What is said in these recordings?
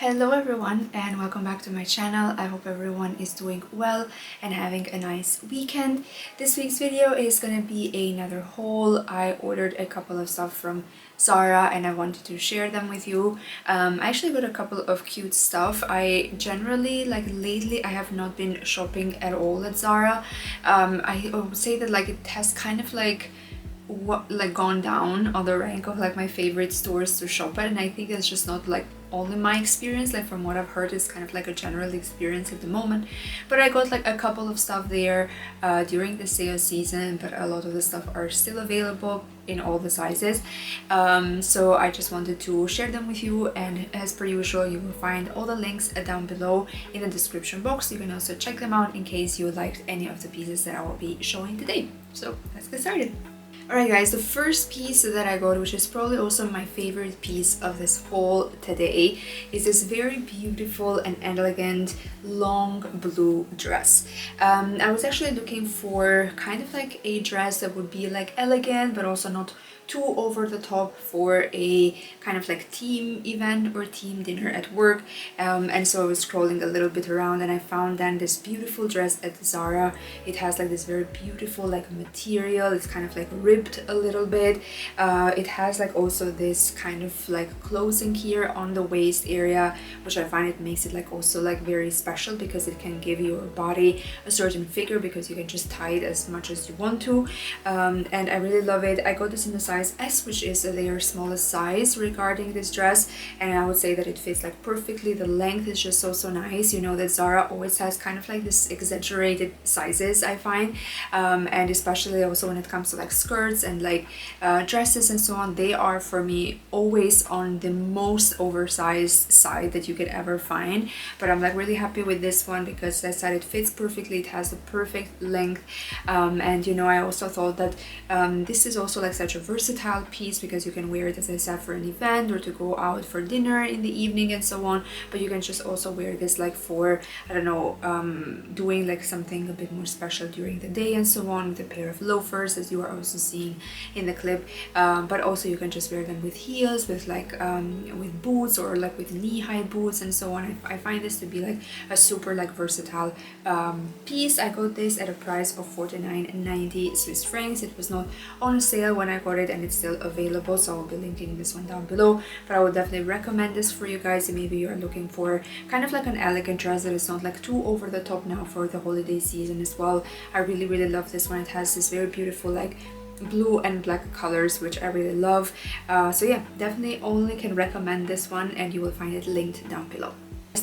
Hello everyone and welcome back to my channel. I hope everyone is doing well and having a nice weekend. This week's video is gonna be another haul. I ordered a couple of stuff from ZARA and I wanted to share them with you. I actually got a couple of cute stuff. I generally, lately, I have not been shopping at all at ZARA. I would say that it has kind of gone down on the rank of my favorite stores to shop at, and I think it's just not only my experience. From what I've heard, it's kind of a general experience at the moment. But I got a couple of stuff there during the sale season, but a lot of the stuff are still available in all the sizes, so I just wanted to share them with you. And as per usual, you will find all the links down below in the description box. You can also check them out in case you liked any of the pieces that I will be showing today. So let's get started. Alright guys, the first piece that I got, which is probably also my favorite piece of this haul today, is this very beautiful and elegant long blue dress. I was actually looking for kind of a dress that would be elegant but also not too over the top for a kind of team event or team dinner at work, and so I was scrolling a little bit around and I found then this beautiful dress at ZARA. It has this very beautiful material. It's kind of ribbed a little bit. It has also this kind of closing here on the waist area, which I find it makes it also very special, because it can give your body a certain figure because you can just tie it as much as you want to, and I really love it. I got this in the size S, which is their smallest size regarding this dress, and I would say that it fits perfectly. The length is just so nice. You know that ZARA always has kind of this exaggerated sizes, I find, and especially also when it comes to skirts and dresses and so on, they are for me always on the most oversized side that you could ever find. But I'm really happy with this one because as I said, it fits perfectly. It has the perfect length, and you know, I also thought that this is also such a versatile piece because you can wear it, as I said, for an event or to go out for dinner in the evening and so on. But you can just also wear this for, I don't know, doing something a bit more special during the day and so on, with a pair of loafers, as you are also seeing in the clip. But also you can just wear them with heels, with with boots, or with knee-high boots and so on. I find this to be a super versatile piece. I got this at a price of 49.90 Swiss francs. It was not on sale when I got it, and it's still available, so I'll be linking this one down below. But I would definitely recommend this for you guys. Maybe you're looking for kind of an elegant dress that is not too over the top now for the holiday season as well. I really love this one. It has this very beautiful blue and black colors, which I really love. So yeah, definitely only can recommend this one, and you will find it linked down below.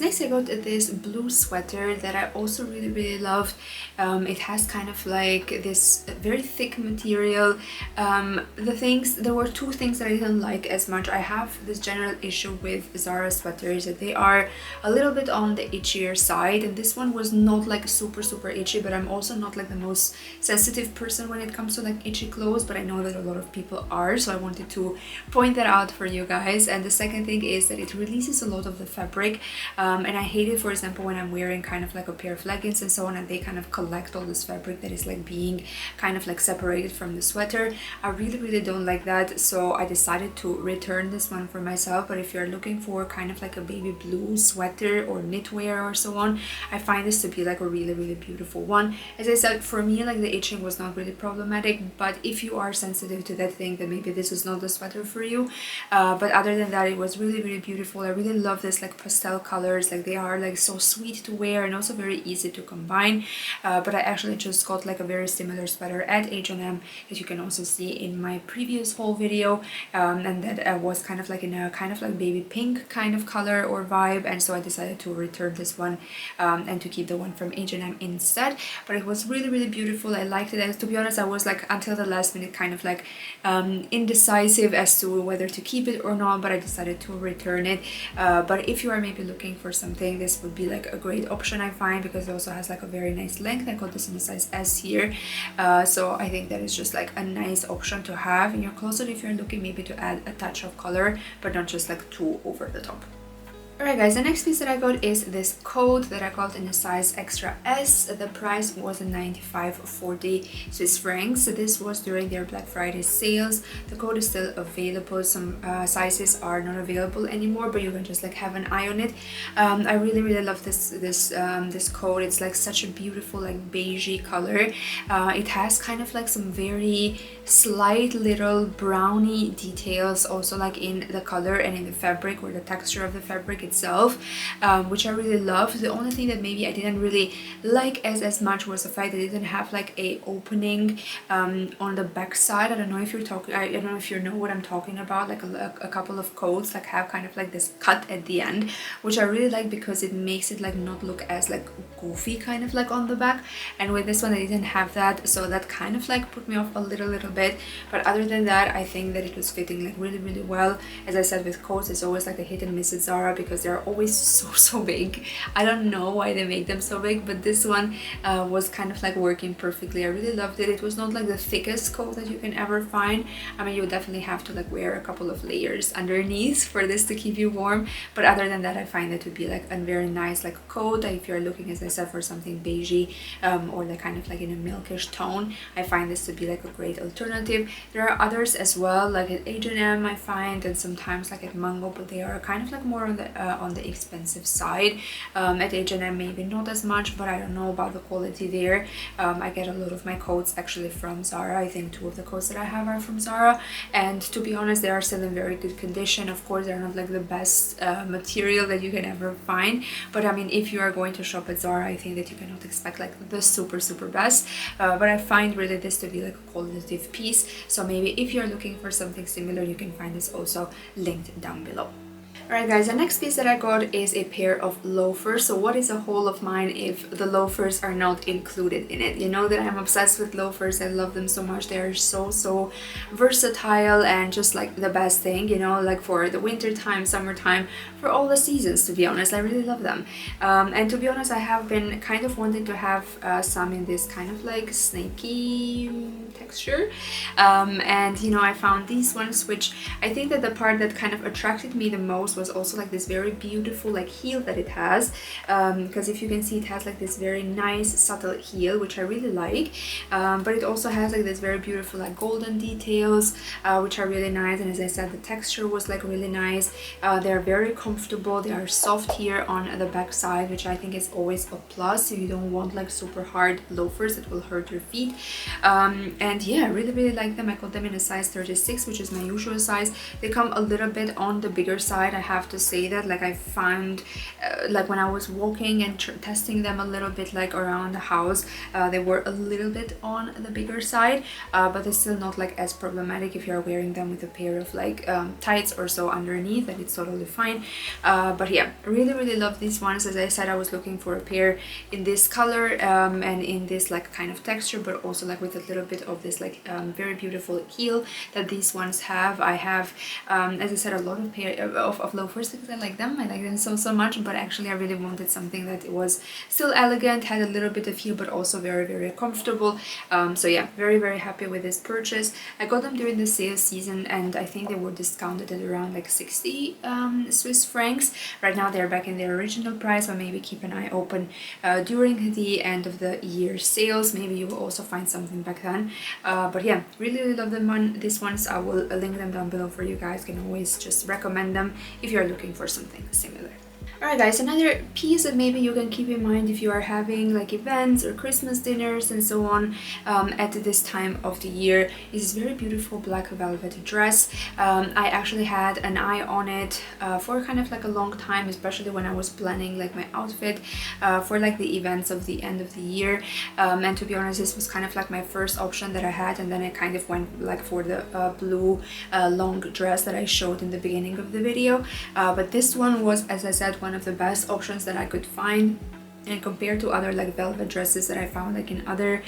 Next, I got this blue sweater that I also really loved. It has kind of this very thick material. There were two things that I didn't like as much. I have this general issue with ZARA sweaters, that they are a little bit on the itchier side, and this one was not super itchy, but I'm also not the most sensitive person when it comes to itchy clothes, but I know that a lot of people are, so I wanted to point that out for you guys. And the second thing is that it releases a lot of the fabric. And I hate it, for example, when I'm wearing kind of a pair of leggings and so on, and they kind of collect all this fabric that is being kind of separated from the sweater. I really don't like that, so I decided to return this one for myself. But if you're looking for kind of a baby blue sweater or knitwear or so on, I find this to be a really beautiful one. As I said, for me the itching was not really problematic, but if you are sensitive to that thing, then maybe this is not the sweater for you. But other than that, it was really beautiful. I really love this pastel colors. They are so sweet to wear and also very easy to combine. But I actually just got a very similar sweater at H&M, as you can also see in my previous haul video, and that was kind of in a kind of baby pink kind of color or vibe, and so I decided to return this one and to keep the one from H&M instead. But it was really beautiful. I liked it, and to be honest, I was until the last minute kind of indecisive as to whether to keep it or not, but I decided to return it. But if you are maybe looking for something, this would be a great option, I find, because it also has a very nice length. I got this in the size S here, so I think that is just a nice option to have in your closet if you're looking maybe to add a touch of color, but not just too over the top. Alright guys, the next piece that I got is this coat that I got in a size extra S. The price was 95.40 Swiss francs. So this was during their Black Friday sales. The coat is still available. Some sizes are not available anymore, but you can just like have an eye on it. I really love this coat. It's like such a beautiful like beigey color. It has kind of like some very slight little brownie details also like in the color and in the fabric or the texture of the fabric itself, which I really love. The only thing that maybe I didn't really like as much was the fact that it didn't have like a opening on the back side. I don't know if you're talking, I don't know if you know what I'm talking about. Like a couple of coats like have kind of like this cut at the end, which I really like because it makes it like not look as like goofy kind of like on the back. And with this one I didn't have that, so that kind of like put me off a little bit. But other than that, I think that it was fitting like really well. As I said, with coats it's always like a hit and miss at Zara because they're always so big. I don't know why they make them so big, but this one was kind of like working perfectly. I really loved it. It was not like the thickest coat that you can ever find. I mean, you definitely have to like wear a couple of layers underneath for this to keep you warm, but other than that I find that to be like a very nice like coat. If you're looking, as I said, for something beigey or like kind of like in a milkish tone, I find this to be like a great alternative. There are others as well, like at H&M I find, and sometimes like at Mango, but they are kind of like more on the expensive side. At H&M maybe not as much, but I don't know about the quality there. I get a lot of my coats actually from Zara. I think 2 of the coats that I have are from Zara, and to be honest they are still in very good condition. Of course they're not like the best material that you can ever find, but I mean, if you are going to shop at Zara, I think that you cannot expect like the super best, but I find really this to be like a qualitative piece. So maybe if you're looking for something similar, you can find this also linked down below. Alright guys, the next piece that I got is a pair of loafers. So what is a haul of mine if the loafers are not included in it? You know that I'm obsessed with loafers. I love them so much. They are so versatile and just like the best thing, you know, like for the winter time, summertime, for all the seasons, to be honest. I really love them. And to be honest, I have been kind of wanting to have some in this kind of like snaky texture. And you know, I found these ones, which I think that the part that kind of attracted me the most was also like this very beautiful like heel that it has, because if you can see, it has like this very nice subtle heel, which I really like, but it also has like this very beautiful like golden details, which are really nice. And as I said, the texture was like really nice. They're very comfortable. They are soft here on the back side, which I think is always a plus. So you don't want like super hard loafers that will hurt your feet. And yeah, I really like them. I got them in a size 36, which is my usual size. They come a little bit on the bigger side, I have to say that. Like I found like when I was walking and testing them a little bit like around the house, they were a little bit on the bigger side, but they're still not like as problematic if you're wearing them with a pair of like tights or so underneath. That it's totally fine. But yeah, really love these ones. As I said, I was looking for a pair in this color and in this like kind of texture, but also like with a little bit of this like very beautiful heel that these ones have. I have as I said, a lot of pair of loafers because I like them. I like them so much, but actually I really wanted something that was still elegant, had a little bit of heel, but also very comfortable. So yeah, very happy with this purchase. I got them during the sale season, and I think they were discounted at around like 60 Swiss francs. Right now they're back in their original price, but maybe keep an eye open during the end of the year sales. Maybe you will also find something back then. But yeah, really love them on these ones. I will link them down below for you guys. Can always just recommend them if you're looking for something similar. Alright guys, another piece that maybe you can keep in mind if you are having like events or Christmas dinners and so on at this time of the year is this very beautiful black velvet dress. I actually had an eye on it for kind of like a long time, especially when I was planning like my outfit for like the events of the end of the year, and to be honest, this was kind of like my first option that I had, and then I kind of went like for the blue long dress that I showed in the beginning of the video, but this one was, as I said, one of the best options that I could find. And compared to other like velvet dresses that I found like in other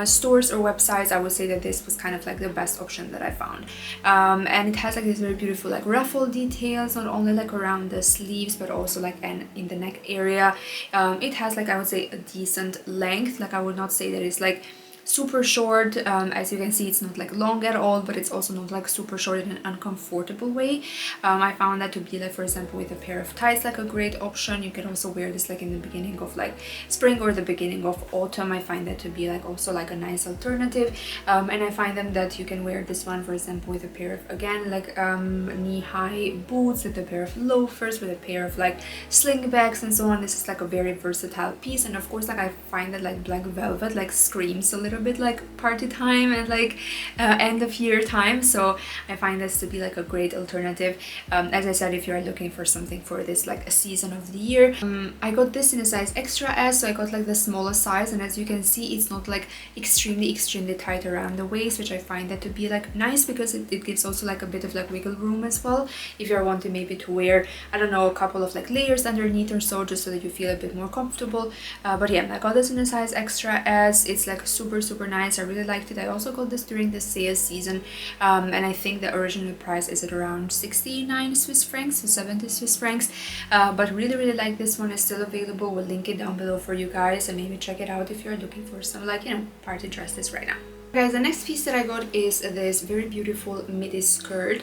stores or websites, I would say that this was kind of like the best option that I found. And it has like this very beautiful like ruffle details, not only like around the sleeves but also like in the neck area. It has like, I would say, a decent length. Like I would not say that it's like super short. As you can see, it's not like long at all, but it's also not like super short in an uncomfortable way. I found that to be like, for example, with a pair of tights, like a great option. You can also wear this like in the beginning of like spring or the beginning of autumn. I find that to be like also like a nice alternative. And I find them that you can wear this one, for example, with a pair of, again, like knee-high boots, with a pair of loafers, with a pair of like slingbacks and so on. This is like a very versatile piece. And of course, like I find that like black velvet like screams a little bit like party time and like end of year time, so I find this to be like a great alternative. As I said, if you are looking for something for this like a season of the year. I got this in a size extra S, so I got like the smallest size, and as you can see, it's not like extremely tight around the waist, which I find that to be like nice, because it gives also like a bit of like wiggle room as well, if you're wanting maybe to wear, I don't know, a couple of like layers underneath or so, just so that you feel a bit more comfortable. But yeah, I got this in a size extra S. It's like super nice. I really liked it. I also got this during the sale season, and I think the original price is at around 69 Swiss francs, so 70 Swiss francs. But really like this one. Is still available. We'll link it down below for you guys, and maybe check it out if you're looking for some like, you know, party dresses right now. Guys, the next piece that I got is this very beautiful midi skirt.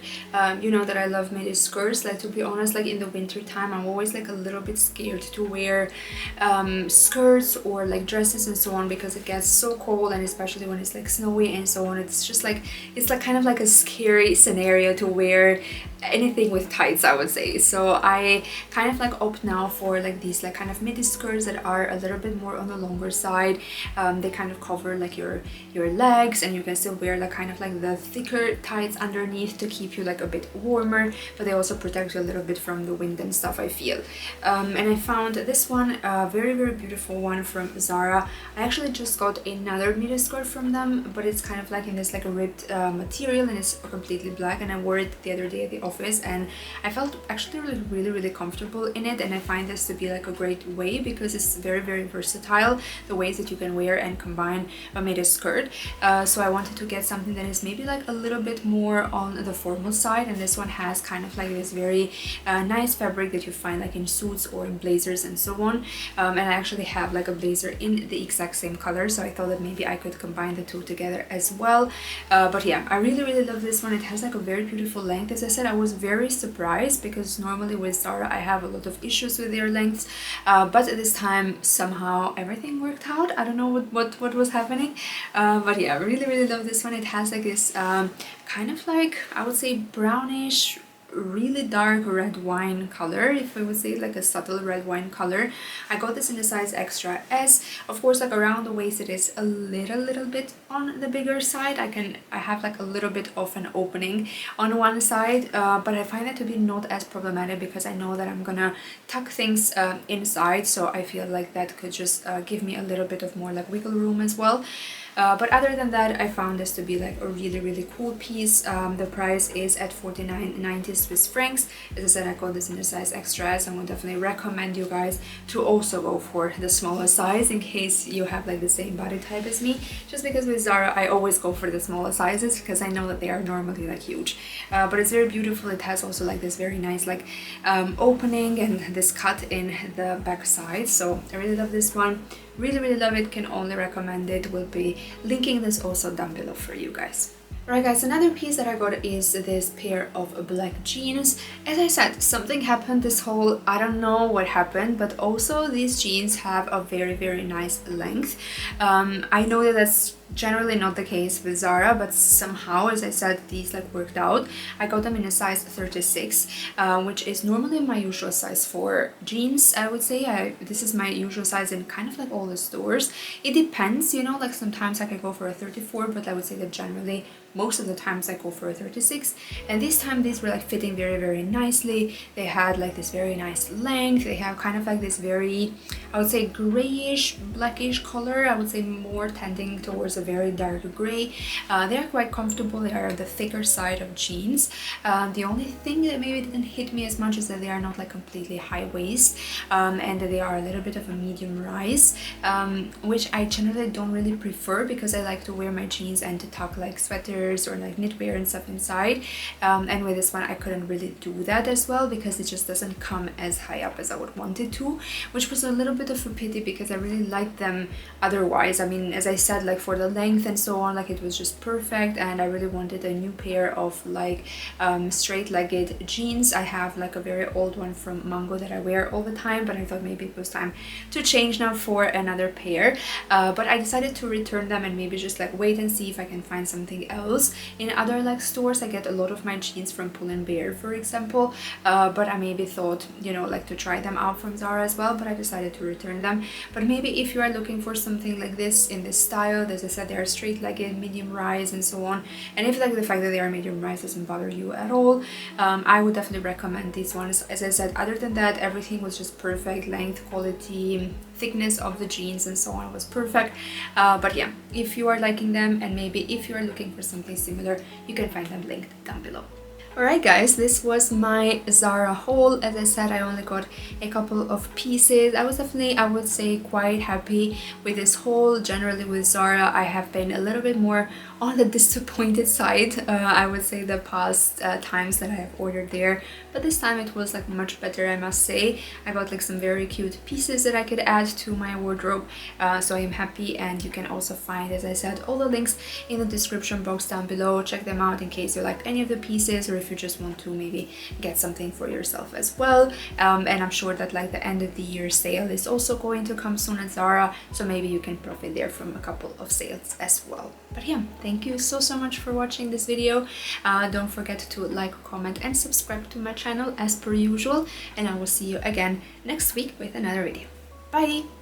You know that I love midi skirts. Like, to be honest, like in the winter time, I'm always like a little bit scared to wear skirts or like dresses and so on, because it gets so cold, and especially when it's like snowy and so on. It's just like, it's like kind of like a scary scenario to wear anything with tights, I would say. So I kind of like opt now for like these like kind of midi skirts that are a little bit more on the longer side. They kind of cover like your legs, and you can still wear like kind of like the thicker tights underneath to keep you like a bit warmer, but they also protect you a little bit from the wind and stuff, I feel. And I found this one, a very beautiful one from Zara. I actually just got another midi skirt from them, but it's kind of like in this like a ribbed material, and it's completely black, and I wore it the other day at the office, and I felt actually really comfortable in it. And I find this to be like a great way, because it's very versatile, the ways that you can wear and combine a midi skirt. So I wanted to get something that is maybe like a little bit more on the formal side, and this one has kind of like this very nice fabric that you find like in suits or in blazers and so on. And I actually have like a blazer in the exact same color, so I thought that maybe I could combine the two together as well. But yeah, I really love this one. It has like a very beautiful length. As I said, I was very surprised, because normally with Zara I have a lot of issues with their lengths, but this time somehow everything worked out. I don't know what was happening, but yeah, I really love this one. It has like this kind of like, I would say, brownish, really dark red wine color, if I would say, like a subtle red wine color. I got this in a size extra S. Of course, like around the waist it is a little bit on the bigger side. I have like a little bit of an opening on one side, but I find that to be not as problematic, because I know that I'm gonna tuck things inside, so I feel like that could just give me a little bit of more like wiggle room as well. But other than that, I found this to be like a really cool piece. The price is at 49.90 Swiss francs. As I said, I got this in a size extra, so I would definitely recommend you guys to also go for the smaller size, in case you have like the same body type as me. Just because with Zara I always go for the smaller sizes, because I know that they are normally like huge. But it's very beautiful. It has also like this very nice like opening and this cut in the back side, so I really love this one. Really love it. Can only recommend it. We'll be linking this also down below for you guys. Right guys, another piece that I got is this pair of black jeans. As I said, something happened this whole, I don't know what happened, but also these jeans have a very nice length. I know that that's generally not the case with Zara, but somehow, as I said, these like worked out. I got them in a size 36, which is normally my usual size for jeans, I would say. This is my usual size in kind of like all the stores. It depends, you know, like sometimes I can go for a 34, but I would say that generally most of the times I go for a 36, and this time these were like fitting very nicely. They had like this very nice length. They have kind of like this very, I would say, grayish blackish color. I would say more tending towards a very dark gray. They are quite comfortable. They are the thicker side of jeans. The only thing that maybe didn't hit me as much is that they are not like completely high waist, and that they are a little bit of a medium rise, which I generally don't really prefer, because I like to wear my jeans and to tuck like sweaters or like knitwear and stuff inside, and with this one I couldn't really do that as well, because it just doesn't come as high up as I would want it to, which was a little bit of a pity because I really liked them otherwise. I mean, as I said, like for the length and so on, like it was just perfect, and I really wanted a new pair of like straight-legged jeans. I have like a very old one from Mango that I wear all the time, but I thought maybe it was time to change now for another pair. But I decided to return them and maybe just like wait and see if I can find something else in other like stores. I get a lot of my jeans from Pull & Bear, for example, but I maybe thought, you know, like to try them out from Zara as well, but I decided to return them. But maybe if you are looking for something like this in this style, as I said, they are straight-legged, medium rise and so on, and if like the fact that they are medium rise doesn't bother you at all, I would definitely recommend these ones. As I said, other than that, everything was just perfect. Length, quality, thickness of the jeans and so on was perfect. But yeah, if you are liking them and maybe if you are looking for something similar, you can find them linked down below. Alright guys, this was my Zara haul. As I said, I only got a couple of pieces. I was definitely, I would say, quite happy with this haul. Generally with Zara, I have been a little bit more on the disappointed side, I would say, the past times that I have ordered there. But this time it was like much better, I must say. I got like some very cute pieces that I could add to my wardrobe. So I am happy, and you can also find, as I said, all the links in the description box down below. Check them out in case you like any of the pieces, or if you just want to maybe get something for yourself as well. And I'm sure that like the end of the year sale is also going to come soon at Zara, so maybe you can profit there from a couple of sales as well. But yeah, thank you so much for watching this video. Don't forget to like, comment and subscribe to my channel as per usual, and I will see you again next week with another video. Bye!